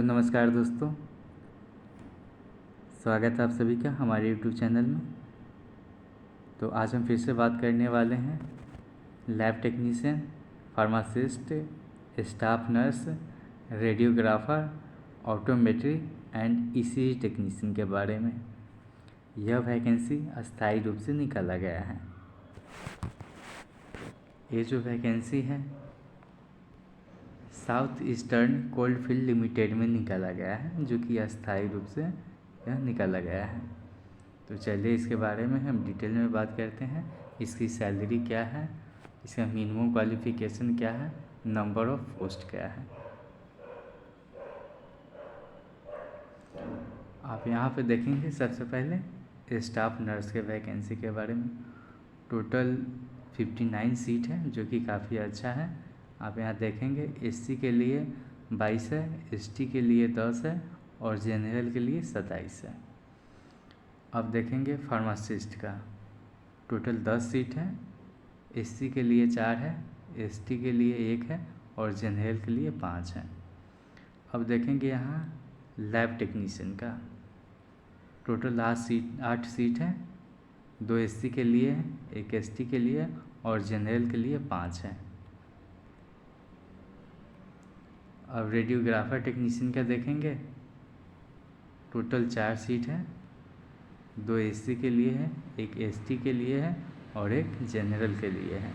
Hello नमस्कार दोस्तों, स्वागत है आप सभी का हमारे यूट्यूब चैनल में। तो आज हम फिर से बात करने वाले हैं lab technician, pharmacist, staff nurse, radiographer, optometry and ECG technician के बारे में। यह वैकेंसी अस्थायी रूप से निकाला गया है। ये जो वैकेंसी है साउथ ईस्टर्न कोलफील्ड लिमिटेड में निकाला गया है, जो कि अस्थायी रूप से यह निकाला गया है। तो चलिए इसके बारे में हम डिटेल में बात करते हैं। इसकी सैलरी क्या है, इसका मिनिमम क्वालिफिकेशन क्या है, नंबर ऑफ पोस्ट क्या है। आप यहाँ पे देखेंगे सबसे पहले स्टाफ नर्स के वैकेंसी के बारे में। टोटल 59 सीट है, जो कि काफ़ी अच्छा है। आप यहाँ देखेंगे एससी के लिए 22 है, एसटी के लिए 10 है और जनरल के लिए 27 है। अब देखेंगे फार्मासिस्ट का टोटल 10 सीट है। एससी के लिए 4 है, एसटी के लिए 1 है और जनरल के लिए 5 है। अब देखेंगे यहाँ लैब टेक्नीशियन का टोटल 8 सीट है। 2 एससी के लिए है, 1 एसटी के लिए और जनरल के लिए 5 है। अब रेडियोग्राफर टेक्नीशियन का देखेंगे टोटल 4 सीट है। 2 एससी के लिए है, 1 एसटी के लिए है और 1 जनरल के लिए है।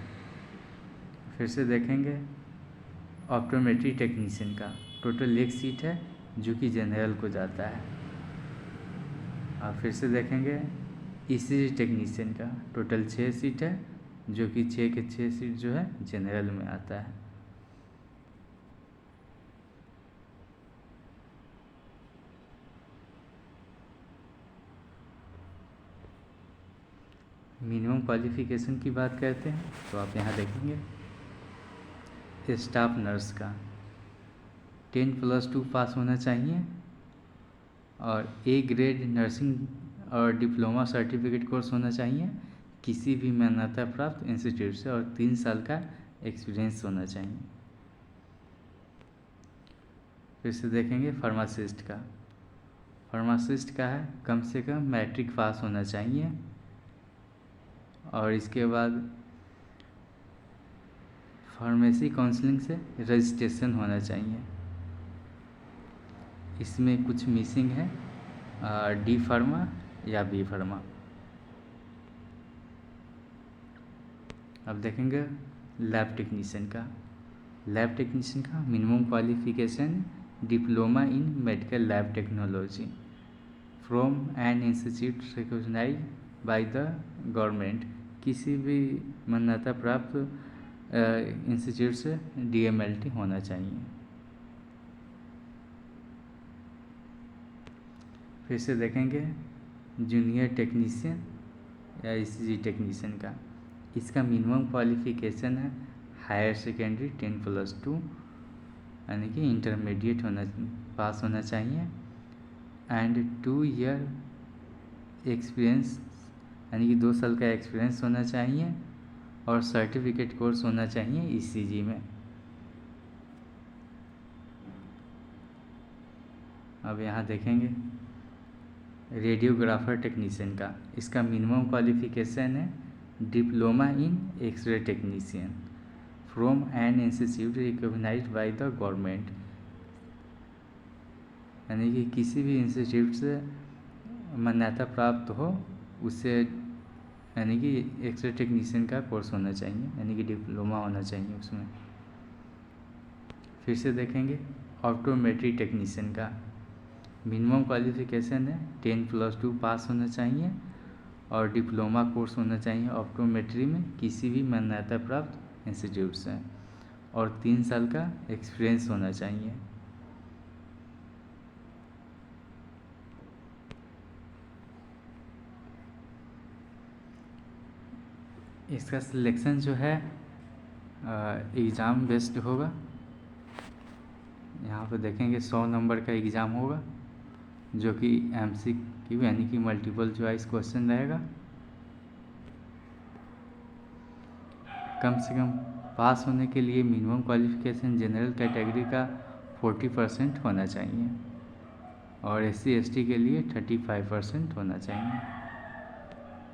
फिर से देखेंगे ऑप्टोमेट्री टेक्नीशियन का टोटल 1 सीट है, जो कि जनरल को जाता है। अब फिर से देखेंगे ईसीजी टेक्नीशियन का टोटल 6 सीट है, जो कि 6 के 6 सीट जो है जनरल में आता है। मिनिमम क्वालिफ़िकेशन की बात करते हैं तो आप यहाँ देखेंगे स्टाफ नर्स का 10+2 पास होना चाहिए और ए ग्रेड नर्सिंग और डिप्लोमा सर्टिफिकेट कोर्स होना चाहिए किसी भी मान्यता प्राप्त इंस्टीट्यूट से और 3 साल का एक्सपीरियंस होना चाहिए। फिर से देखेंगे फार्मासिस्ट का है कम से कम मैट्रिक पास होना चाहिए और इसके बाद फार्मेसी काउंसलिंग से रजिस्ट्रेशन होना चाहिए। इसमें कुछ मिसिंग है, डी फार्मा या बी फार्मा। अब देखेंगे लैब टेक्नीशियन का minimum qualification diploma in medical lab technology from an institute recognised by the government, किसी भी मान्यता प्राप्त इंस्टीट्यूट से DMLT होना चाहिए। फिर से देखेंगे जूनियर टेक्नीशियन या ईसीजी टेक्नीशियन का, इसका मिनिमम क्वालिफिकेशन है हायर सेकेंडरी 10+2 यानी कि इंटरमीडिएट पास होना चाहिए एंड 2 ईयर एक्सपीरियंस यानी कि 2 साल का एक्सपीरियंस होना चाहिए और सर्टिफिकेट कोर्स होना चाहिए ईसीजी में। अब यहाँ देखेंगे रेडियोग्राफर टेक्नीशियन का, इसका मिनिमम क्वालिफिकेशन है diploma in x ray technician from an institute recognised by the government, यानी कि किसी भी इंस्टीट्यूट से मान्यता प्राप्त हो उससे, यानी कि एक्सरे टेक्नीशियन का कोर्स होना चाहिए, यानी कि डिप्लोमा होना चाहिए उसमें। फिर से देखेंगे ऑप्टोमेट्री टेक्नीशियन का मिनिमम क्वालिफिकेशन है 10+2 पास होना चाहिए और डिप्लोमा कोर्स होना चाहिए ऑप्टोमेट्री में किसी भी मान्यता प्राप्त इंस्टीट्यूट से और 3 साल का एक्सपीरियंस होना चाहिए। इसका सिलेक्शन जो है एग्ज़ाम बेस्ड होगा। यहाँ पे देखेंगे 100 नंबर का एग्ज़ाम होगा, जो कि MCQ यानी कि मल्टीपल चॉइस क्वेश्चन रहेगा। कम से कम पास होने के लिए मिनिमम क्वालिफिकेशन जनरल कैटेगरी का 40% होना चाहिए और SC/ST के लिए 35% होना चाहिए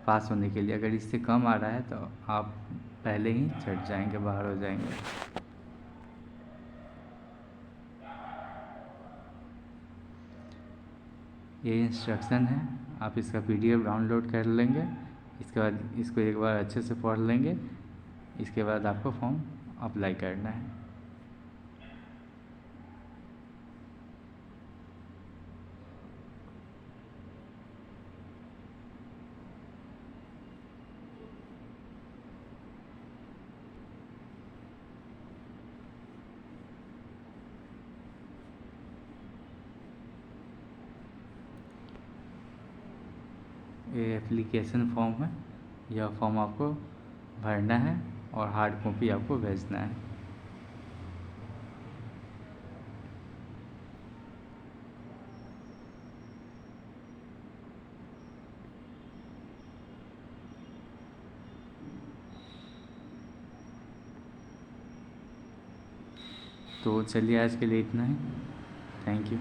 पास होने के लिए। अगर इससे कम आ रहा है तो आप पहले ही चढ़ जाएंगे, बाहर हो जाएंगे। ये इंस्ट्रक्शन है, आप इसका PDF डाउनलोड कर लेंगे। इसके बाद इसको एक बार अच्छे से पढ़ लेंगे। इसके बाद आपको फॉर्म अप्लाई करना है। ये एप्लीकेशन फॉर्म है, यह फॉर्म आपको भरना है और हार्ड कॉपी आपको भेजना है। तो चलिए आज के लिए इतना ही। Thank you.